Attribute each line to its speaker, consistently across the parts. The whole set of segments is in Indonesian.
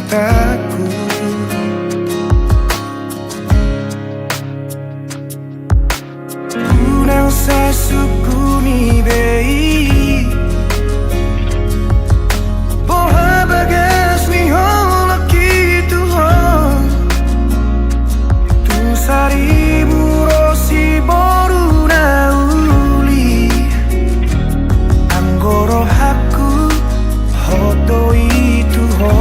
Speaker 1: takut. Ku não sei sukuni bei Porra bagas mi hola kitu ho Tu sari burosi boru na uli Anggoro haku hoto itu ho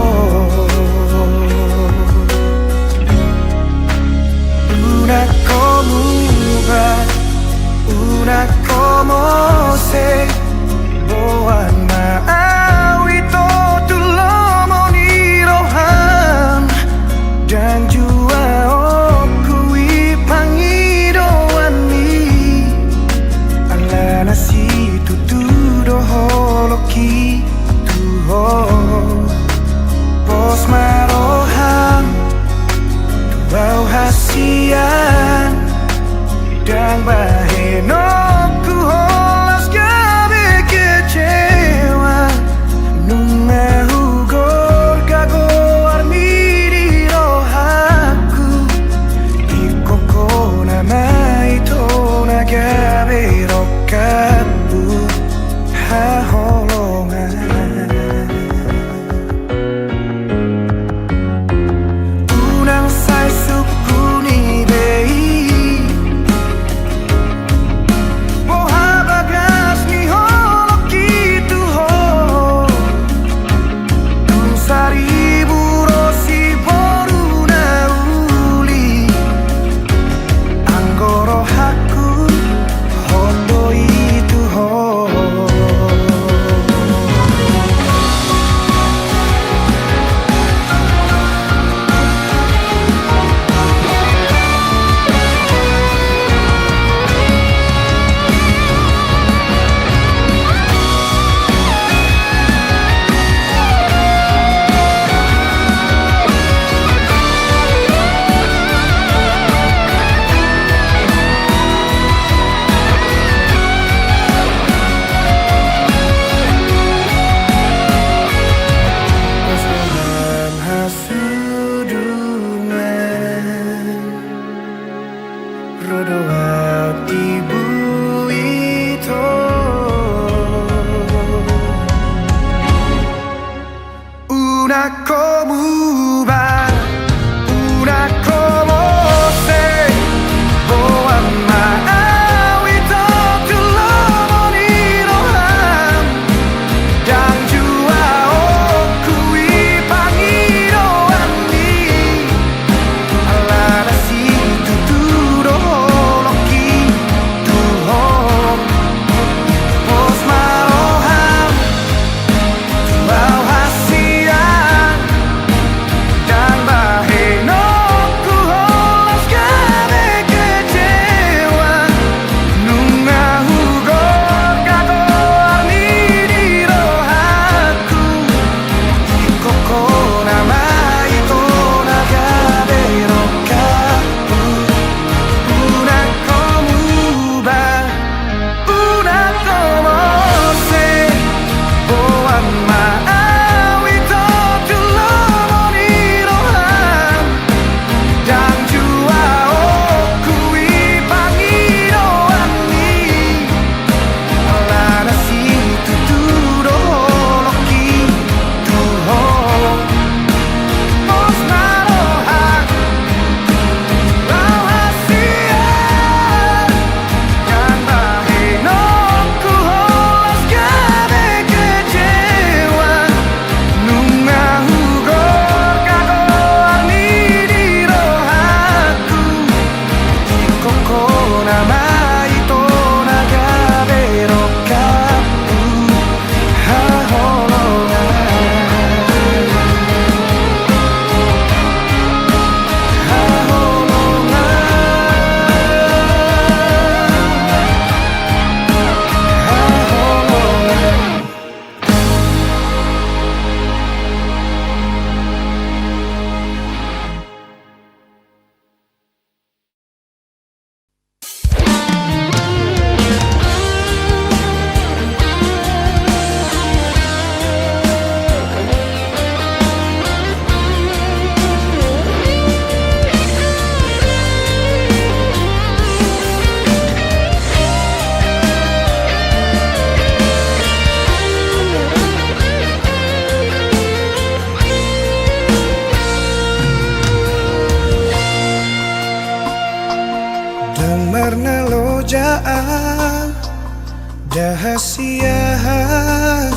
Speaker 1: rahasia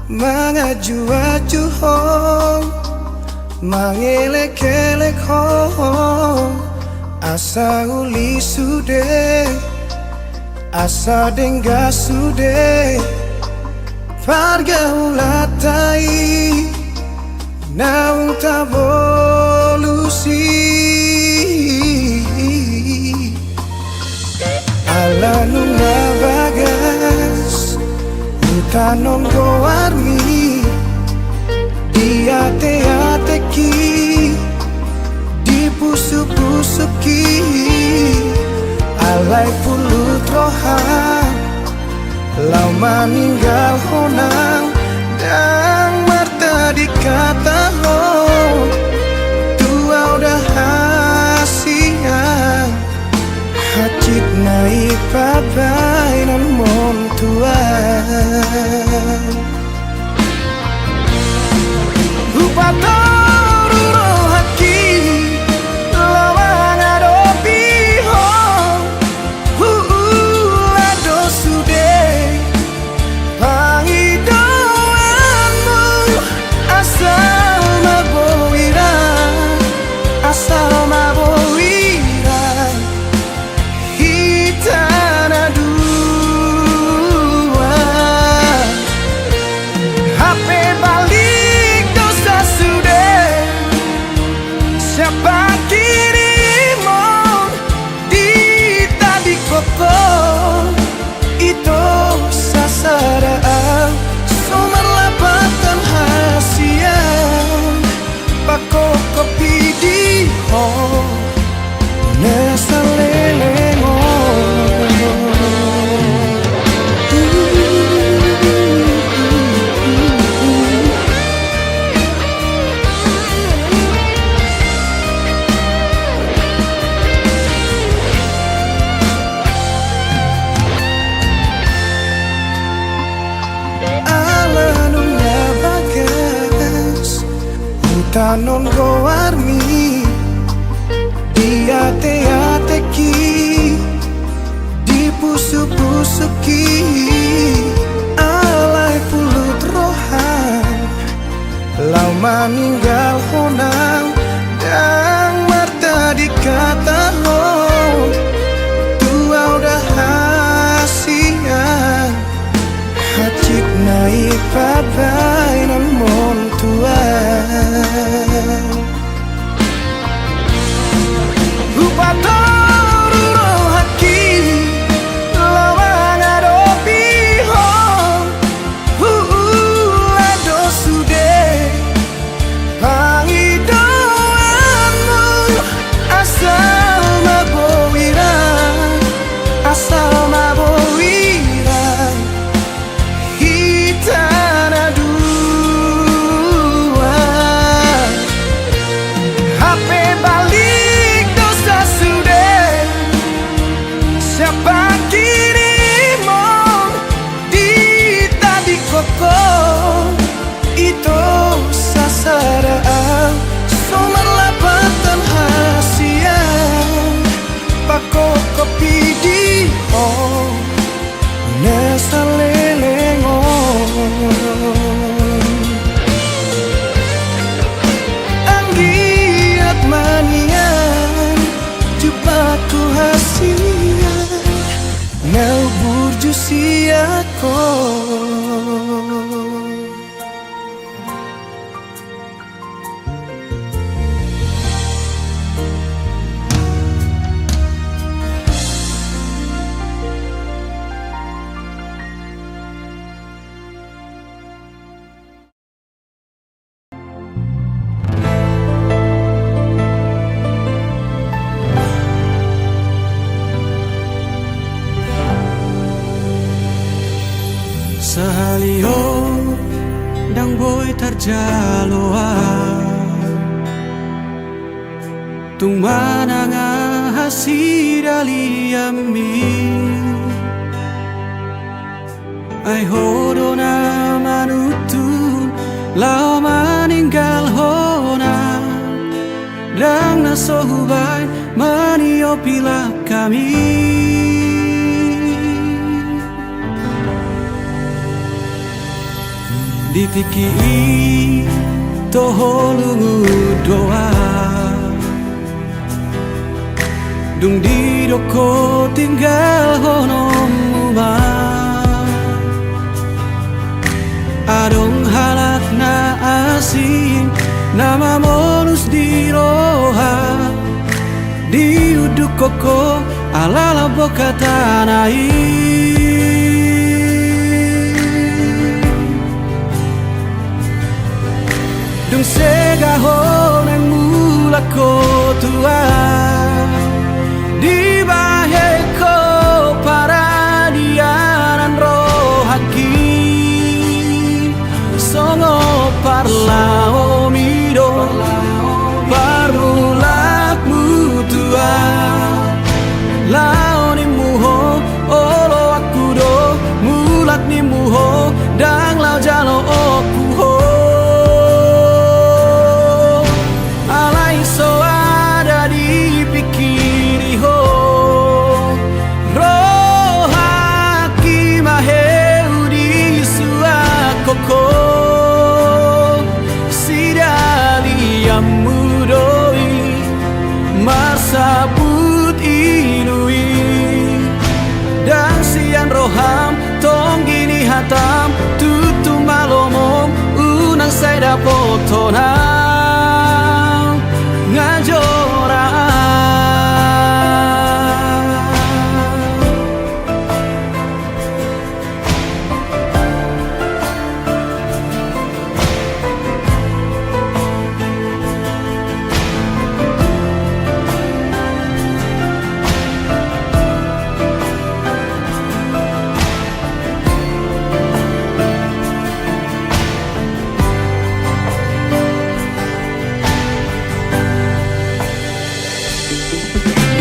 Speaker 1: mengaju-aju hong mangelek-elek hong asa uli sude asa dengga sude pergaulatai naung tavolusi ala nunga bagas utanon goarmi diate-ateki dipusu-pusuki alai pulut rohan lau meninggal honang dan marta dikata ho tua udah hasian hacit naik pabai nan mon tuan lupa tahu hati lawan adopi ho ado sude pangidoanmu asal mabowira asal mabowira hitana dua HP balik dosa sudah siapa kirimu di tadi koko itu sasaran sumber lapatan hasian pako kopi di ho nesalengo tanon goarmi diate-ateki dipusu-pusuki alai pulut rohan lau meninggal honang dan marta dikata ho tua udah hasian hacit naik pabai nan mon tuan lupa tahu hati lawan adopi hong ado sude pangidoanmu asal mabowira asal mabowira hitana dua HP balik dosa sudah siapa kirimu di tadi koko itu sasaran sumber lapatan hasian pako kopi di ho nesalengo anggiat manian jupaku hasian nau burjusiako sahalio dang boy tarjaloa tung mananga hasiraliammi ai hodona manutu lao meninggal hona dang nasohubai maniopila kami ditiki toholungu doa dung di doko tinggal honom umah adong halak na asing nama monus di roha di uduk koko alala boka tanai dung segahon ang mulak ko tua di bahe ko para dianan rohaki songo parla omido parulak mutua laoni muho olo aku do mulat ni muho dang lau jalo oku ho sabut inui dan sian roham tong gini hatam tutu malomom unang saya dapotonam ngajora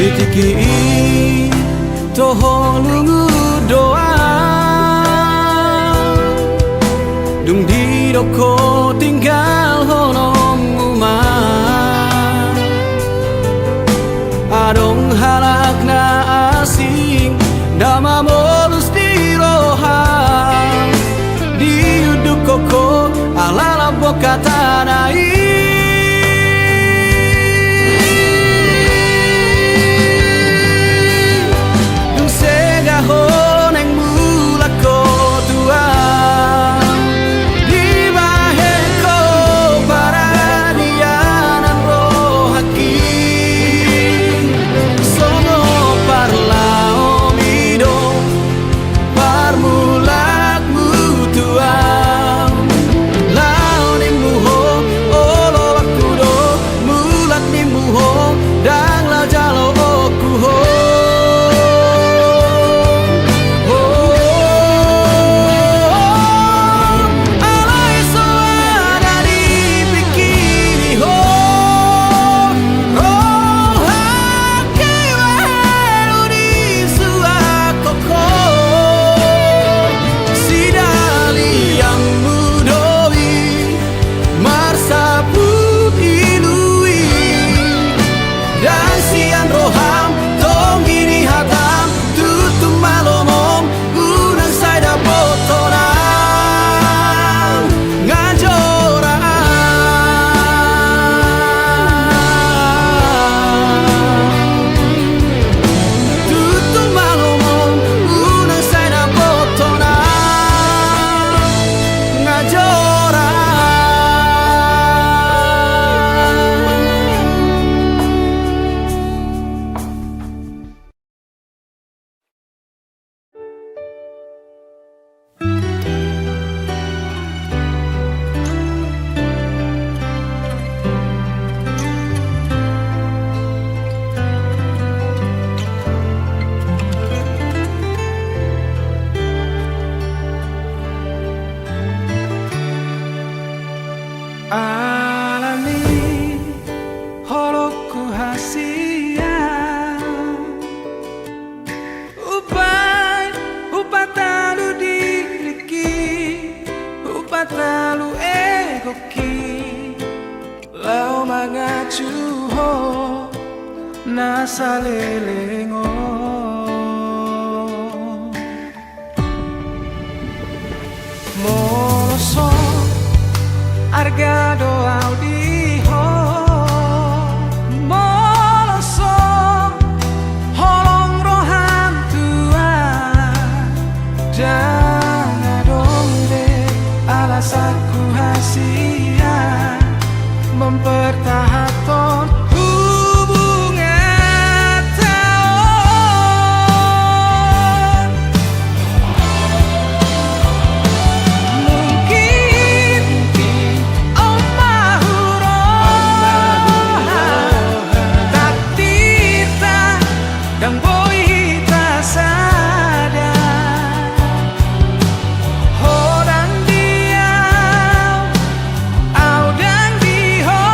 Speaker 1: ditiki toholungu doa dung di doko tinggal honom umah adong halak na asing dama molus di roha di uduk koko alala boka tanai nasa lelengo molosok Arga doa di ho Moloso Holong rohan tua Jangan dong deh alasanku hasia Mempertahankan hubungan tahun Mungkin takdir tak dan boy tak sadar Hodang diam, audang diho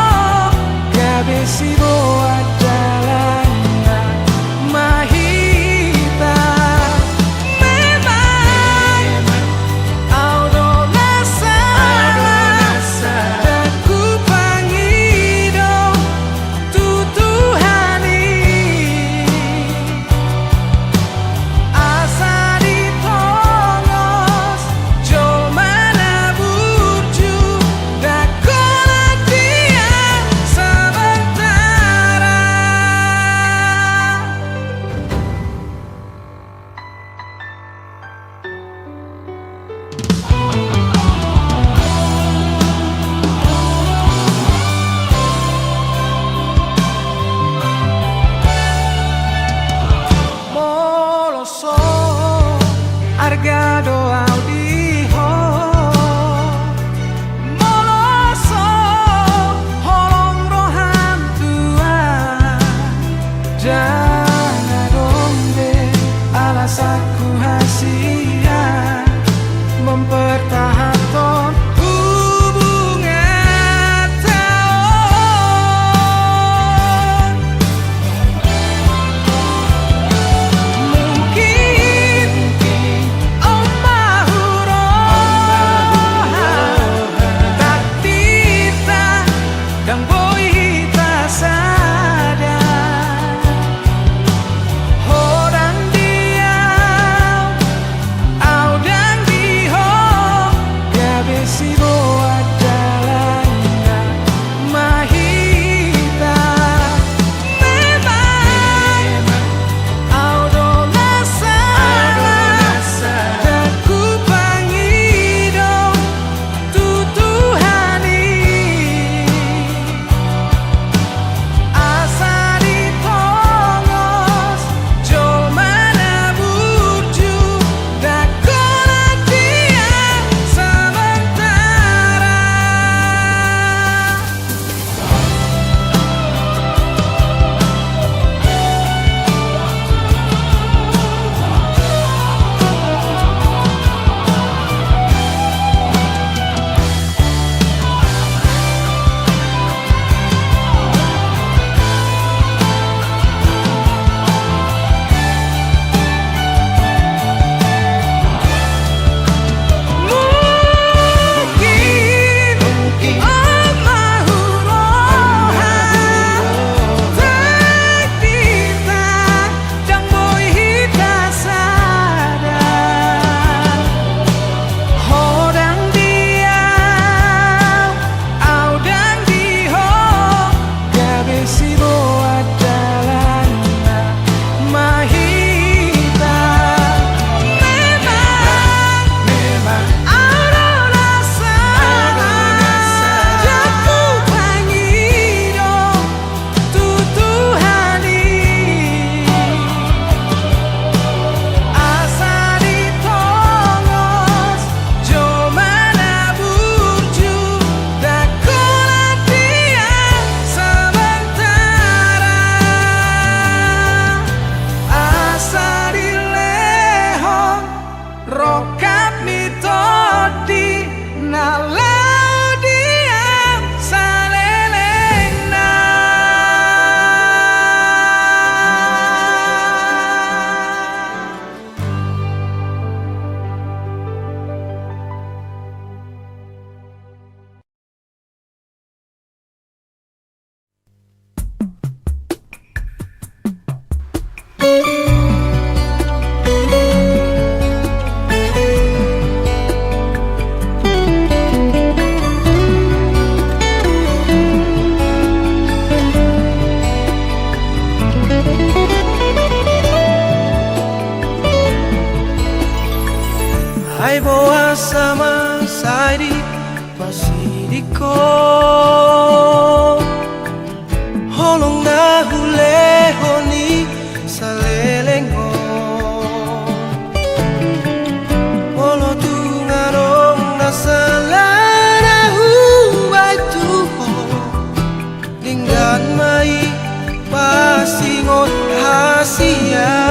Speaker 2: sama Saidi Pasidiko Holong na hulehoni salelengo Polo tungarong nasalana hubay tuho Linggan mai pasingot hasia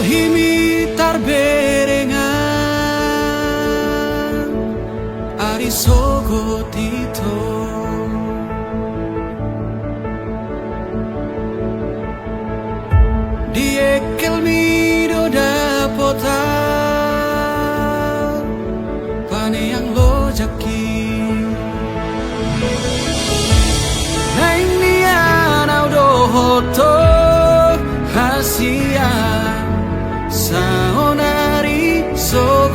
Speaker 1: Himi tarberengan Ari sogo tito Diekel mi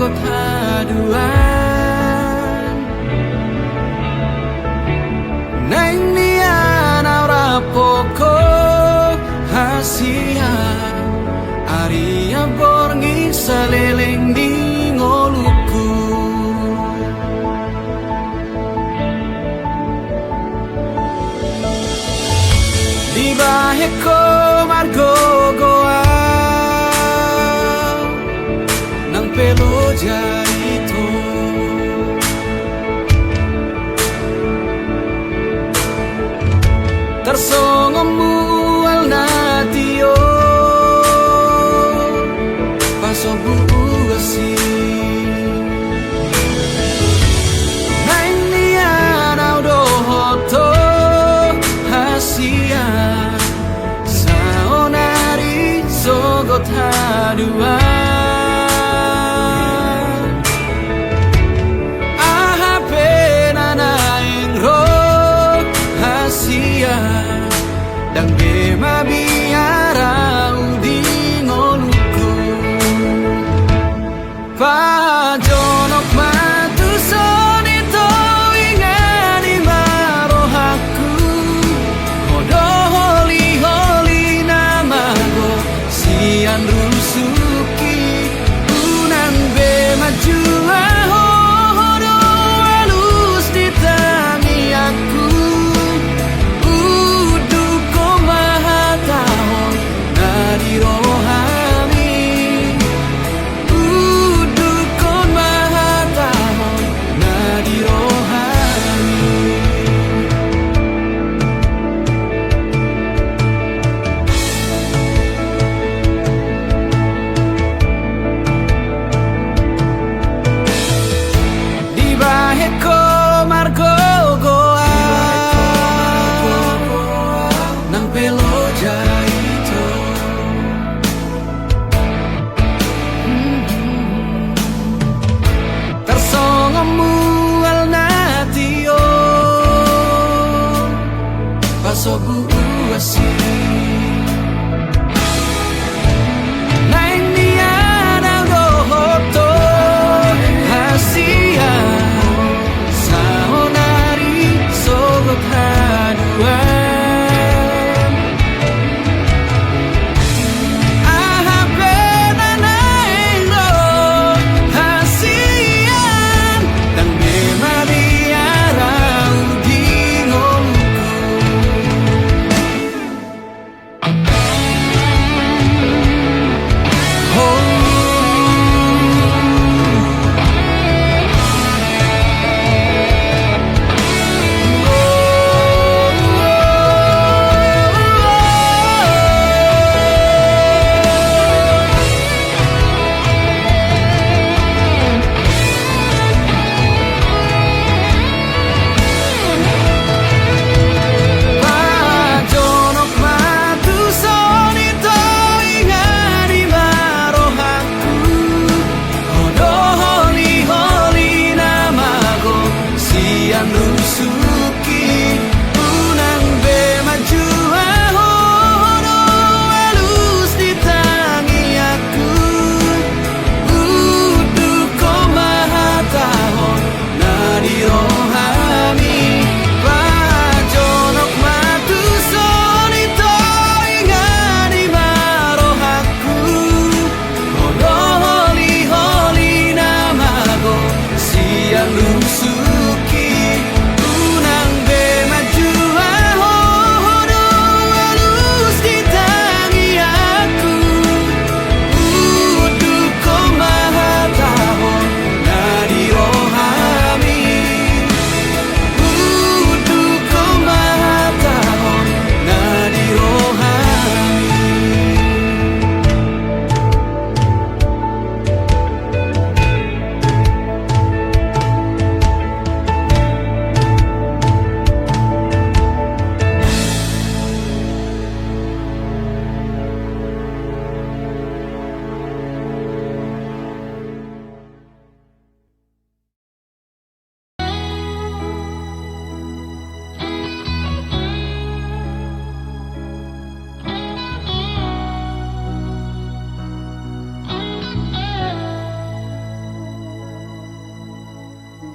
Speaker 1: sogot haduan Neng nian aura poko hasia Aria borngi saleleng di ngoluku Di baheko margo goa Nang pelo jaito Tersongomu al natio Paso buasi Nang nian audo hoto hasia Saonari sogot haduan Aha penana ro hasia Dan bema biara udi ngoluku Pajonok matu sonito ingani marohaku Hodo holi holi namago sian rusuki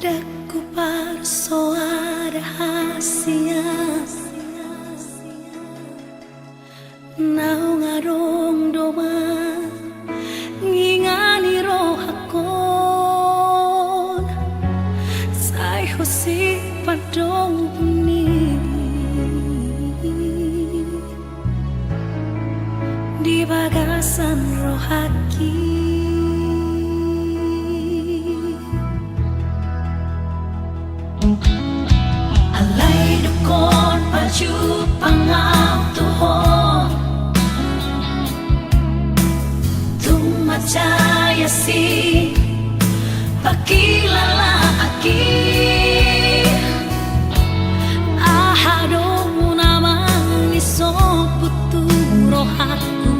Speaker 3: Deku parsoa rahasia Nau ngarong doma ngingani rohakon Sai hosi padong puni Di bagasan rohaki Alay dukon paju pangau tuhon Tumacaya si pakilala aki Ahadong namang isong puturo aku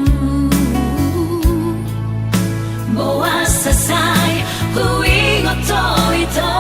Speaker 3: Bawa sasay huwing oto-ito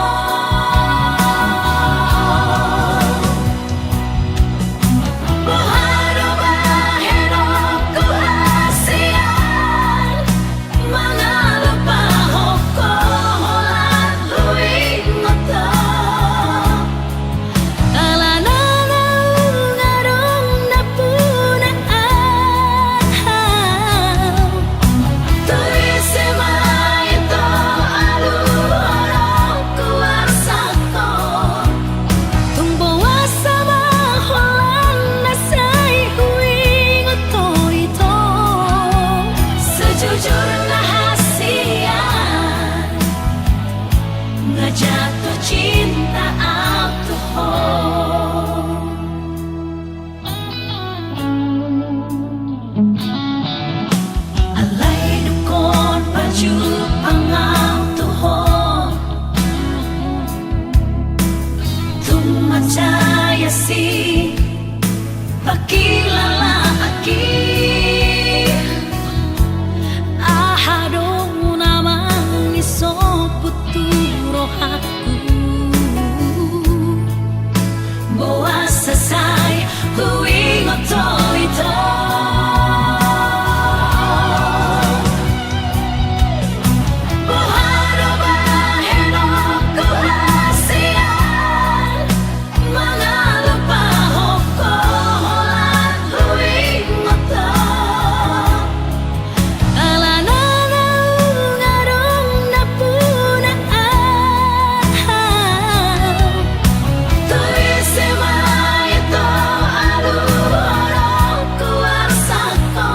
Speaker 3: Jatuh cinta alkohol Alay dukon paju pangau tuhon Tumacaya si pakilala aki Ahadong namang isong puturo aku Bawa sasay huwing oto-ito Buharo baheno kuhasian Mga lupahok koholan huwing oto Alananaw ngarong napunaan Tuwisima ito aluhorong kuwarsako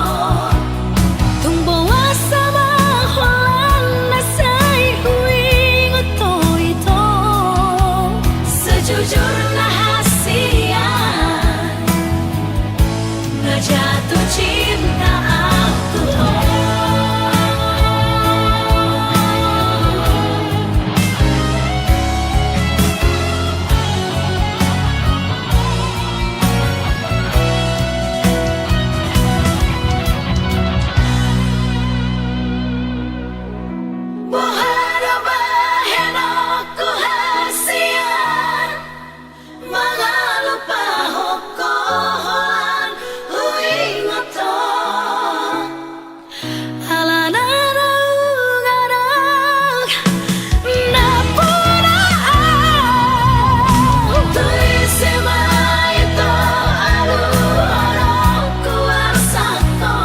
Speaker 3: Tumbawa sa mahulan na sa'y huwing oto-ito Sejujur na hasian Na jatuh cinta aku Buharo baheno kuhasian Mga lupahok koholan huwing oto Alananaw ngarang napunaan Tuwisima ito aluhorong kuwarsako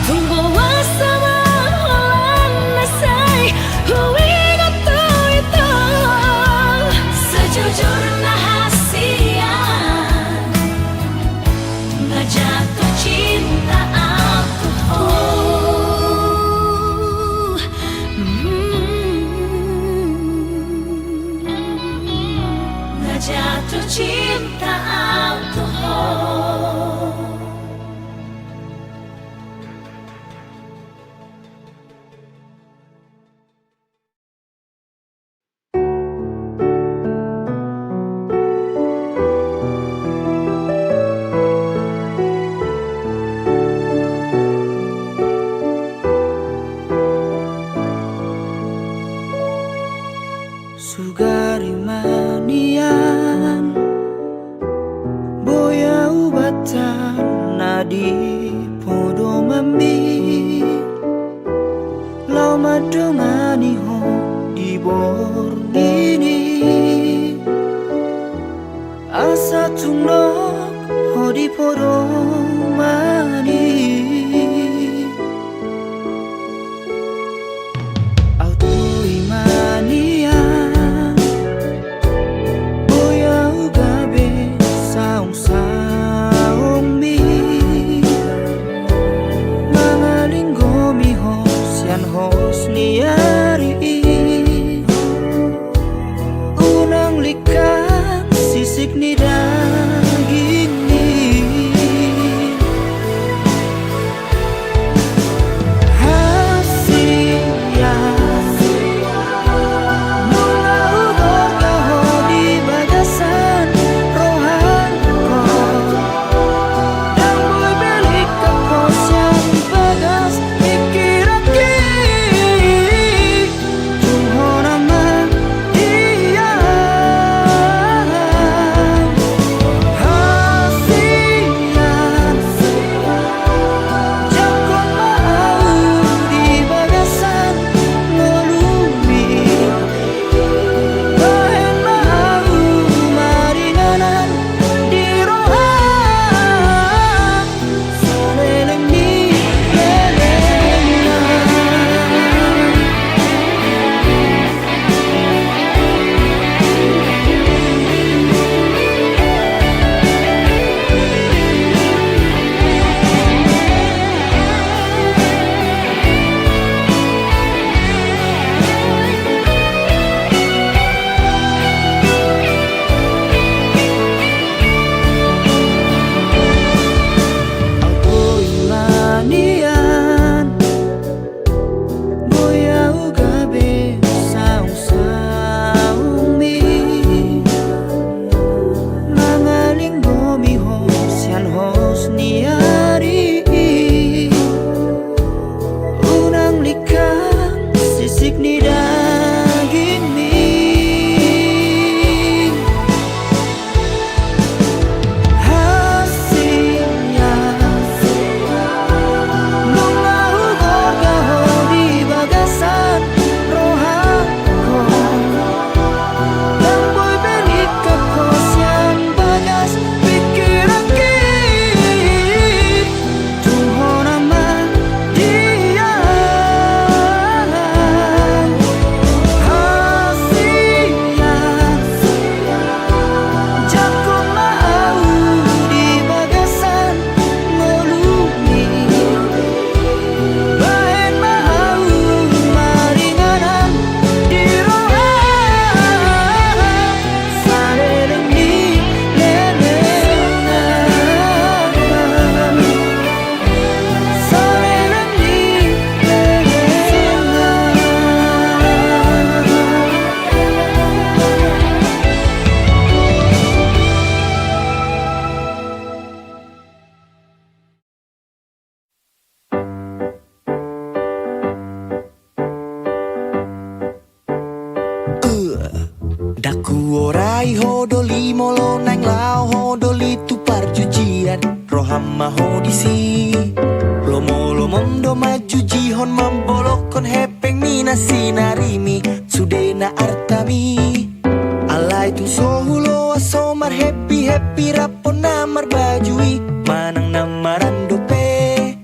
Speaker 3: Tumbawa sa mahulan na sa'y huwing oto-ito Sejujur na hasian Na jatuh cinta alkohol Na jatuh cinta alkohol
Speaker 2: Sugari manian Boya ubatan nadi podo mambi Lau madumani ho di di bornini asa tunok hodi podomani auto imania boya ugabe saung saung mi mangalinggo mi hosian hosniari unang likang sisik ni daging ni hasia mula ubor kaho di bagasan rohan ko dan boy belik ke pos yang bagas pikiraki tungho nama iya jakon mau di bagasan ngelumi bahen mau maringanan di rohan saleleng ni lelengan. Aku imanian boya ugabe saung saung mi mangalinggo mi hosian hosniari unang likang sisik ni daging mi hasilnya bunga ugor kaho di bagasan rohanko dan boy belik ke kos yang bagas pikiraki tungho nama dia hasilnya jakon mau di bagasan ngelumi bahen mau maringanan di rohan saleleng ni lelengan saleleng ni lelengan.
Speaker 1: Daku orai hodoli molo nang lao hodoli tu parjujian rohamma hodisi lomo lomondo maju jihon mambolokon hepeng mina sinarimi sudena artami alai tu sohulo asomar happy happy rapon namar bajui manang namaran dope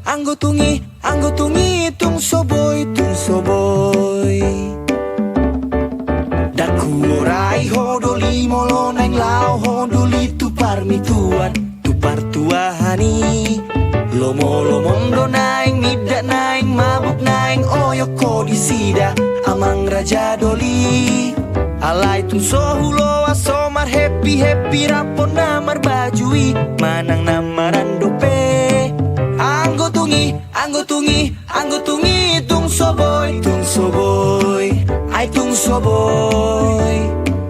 Speaker 1: anggo tungi tung soboy daku orai hodoli molo nang lao hodoli tu parmi tuan tu partuahani lomo lomondo naing mida naing mabuk naing oyo kodi sida amang raja doli alai tu sohulo asomar happy happy rapon namar bajui manang namaran dope anggo tungi tung soboy ai tung soboy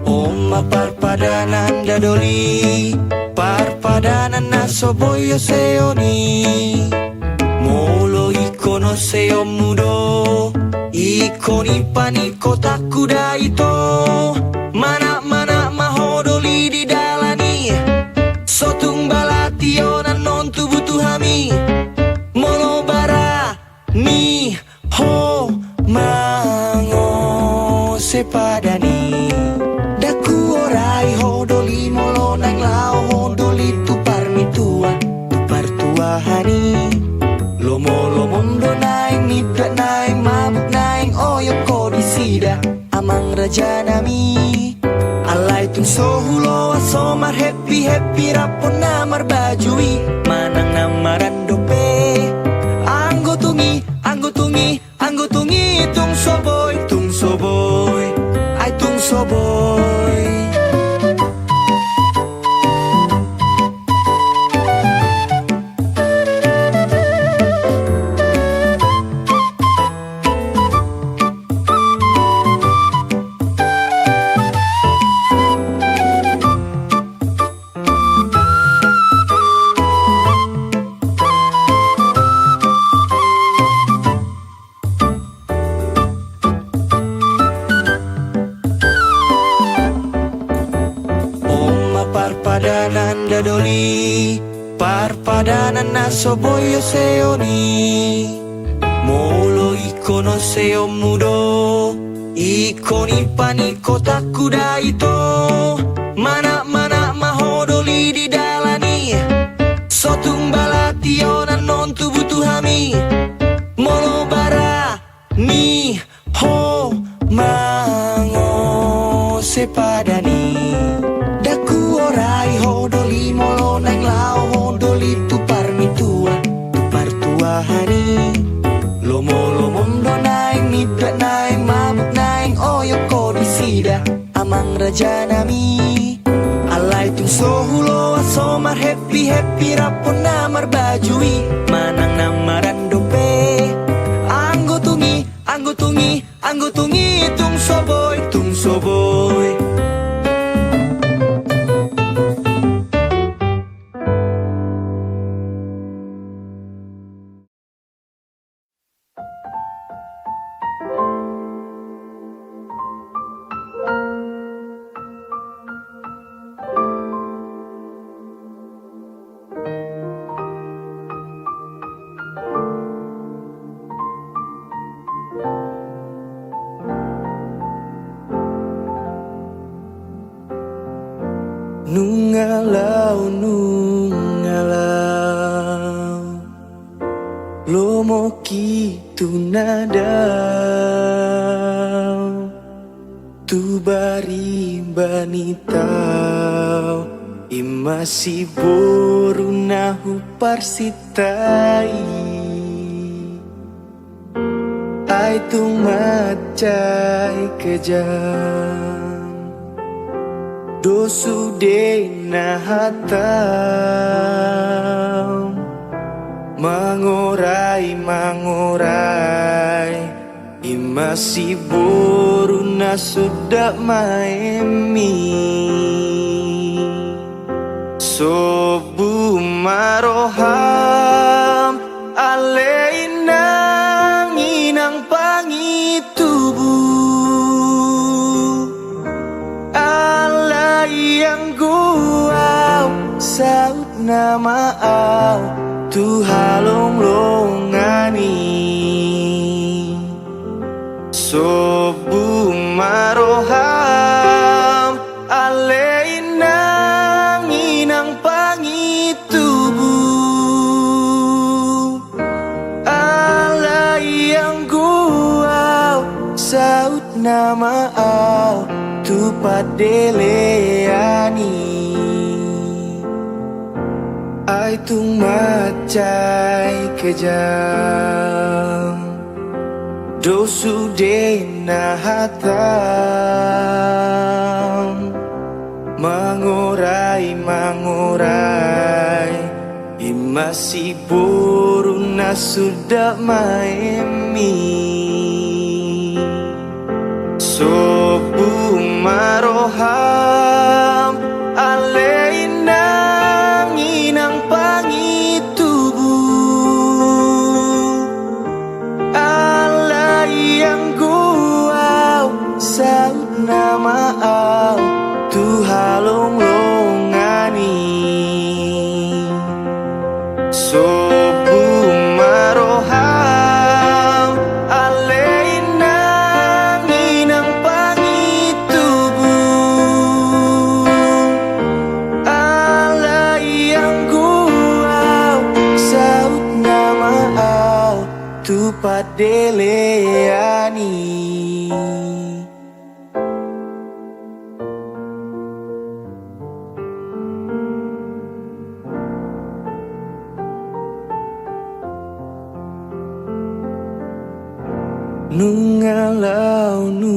Speaker 1: oma parpadanan dadoli parpadanan na soboy yo seoni molo ikono seo mudo ikoni paniko takuda ito mana mahodoli di dalani sotung balation non tubuh tuhami mono bara ni ho ma sepadani. Daku orai hodoli molo nang lao hodoli tu parmi tua tu partua hani. Lomo lomondo naing mitra naing mabuk naing oyo kodi sida amang raja nami. Alay tung sohulo asomar happy happy rapon namar bajui manang namaran dope. Anggo tungi tung soboy ay tung soboy. Parpadanan dadoli, parpadanan nasoboyo seoni. Molo ikono seo mudo, ikoni paniko takuda ito. Mana mahodoli di dalani, sotung balationan non tubutuhami. Molo bara mi ho mango sepadani. Daku orai hodoli molo nang lao hodoli tu parmi tua tu partua hari. Lomo lomondo naing mitra naing mabuk naing oyo kodi sida amang raja nami. Alay tung sohulo asomar happy happy rapon namar bajui manang namaran dope. Anggo tungi tung soboy. Nungalau lomo kitu nadau tu bari banitau imasi boru nahu parsitai ai tu macai kejam dosu de nahatau mangorai imasi boru na sudah maemi sobu maroham aleinang inang pangitubu yang guau saut nama au tu halong longani sobu maroham aleinang inang pangitubu alai yang guau saut nama au tu padeleani ai tung macai kejam dosu de nahatam mangorai imasi boru na sudah maemi sobu maroham aleinang inang pangitubu alai yang guau saut nama au tu halong longani sobu maroham aleinang inang pangi padeleani. Nungalau nu